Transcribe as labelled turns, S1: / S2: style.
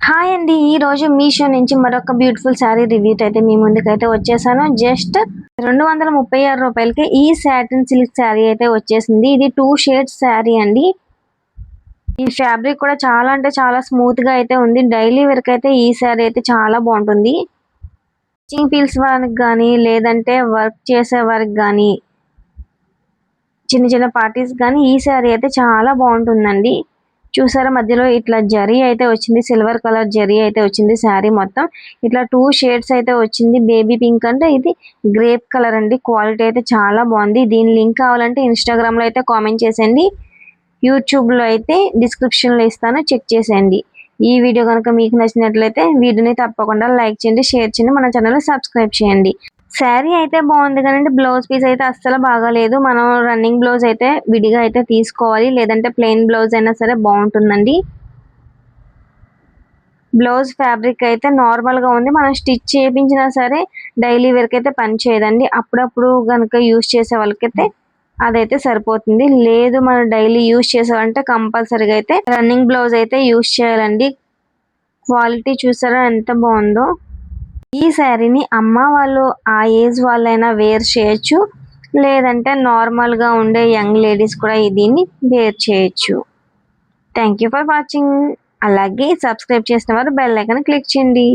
S1: Hi అండి, ఈ రోజు మీషో నుంచి మరొక బ్యూటిఫుల్ శారీ రివ్యూ అయితే మీ ముందుకైతే వచ్చేసాను. జస్ట్ 236 రూపాయలకి ఈ సాటిన్ సిల్క్ శారీ అయితే వచ్చేసింది. ఇది 2 షేడ్స్ శారీ అండి. ఈ ఫ్యాబ్రిక్ కూడా చాలా అంటే చాలా స్మూత్ గా అయితే ఉంది. డైలీ వేర్ అయితే ఈ శారీ అయితే చాలా బాగుంటుంది. స్టిచింగ్ పీల్స్ వారికి కానీ, లేదంటే వర్క్ చేసే వారికి కానీ, చిన్న చిన్న పార్టీస్ కానీ ఈ శారీ అయితే చాలా బాగుంటుందండి. చూసారా, మధ్యలో ఇట్లా జరీ అయితే వచ్చింది, సిల్వర్ కలర్ జరీ అయితే వచ్చింది. శారీ మొత్తం ఇట్లా 2 షేడ్స్ అయితే వచ్చింది. బేబీ పింక్ అంటే ఇది గ్రేప్ కలర్ అండి. క్వాలిటీ అయితే చాలా బాగుంది. దీని లింక్ కావాలంటే ఇన్స్టాగ్రామ్ లో అయితే కామెంట్ చేసేయండి, యూట్యూబ్ లో అయితే డిస్క్రిప్షన్ లో ఇస్తాను, చెక్ చేసేయండి. ఈ వీడియో కనుక మీకు నచ్చినట్లయితే వీడియోని తప్పకుండా లైక్ చేయండి, షేర్ చేయండి, మన ఛానల్ సబ్స్క్రైబ్ చేయండి. శారీ అయితే బాగుంది కానీ బ్లౌజ్ పీస్ అయితే అస్సలు బాగాలేదు. మనం రన్నింగ్ బ్లౌజ్ అయితే విడిగా అయితే తీసుకోవాలి, లేదంటే ప్లెయిన్ బ్లౌజ్ అయినా సరే బాగుంటుందండి. బ్లౌజ్ ఫ్యాబ్రిక్ అయితే నార్మల్ గా ఉంది. మనం స్టిచ్ చేయించినా సరే డైలీ వేర్ అయితే పని చేయదండి. అప్పుడప్పుడు కనుక యూజ్ చేసే వాళ్ళకైతే అదైతే సరిపోతుంది. లేదు మనం డైలీ యూజ్ చేసామంటే కంపల్సరీగా అయితే రన్నింగ్ బ్లౌజ్ అయితే యూజ్ చేయాలండి. క్వాలిటీ చూసారా ఎంత బాగుందో. ఈ శారీని అమ్మ వాళ్ళు ఆ ఏజ్ వాళ్ళైనా వేర్ చేయొచ్చు, లేదంటే నార్మల్గా ఉండే యంగ్ లేడీస్ కూడా దీన్ని వేర్ చేయొచ్చు. Thank you for watching. అలాగే సబ్స్క్రైబ్ చేసిన వారు బెల్ ఐకాన్ క్లిక్ చేయండి.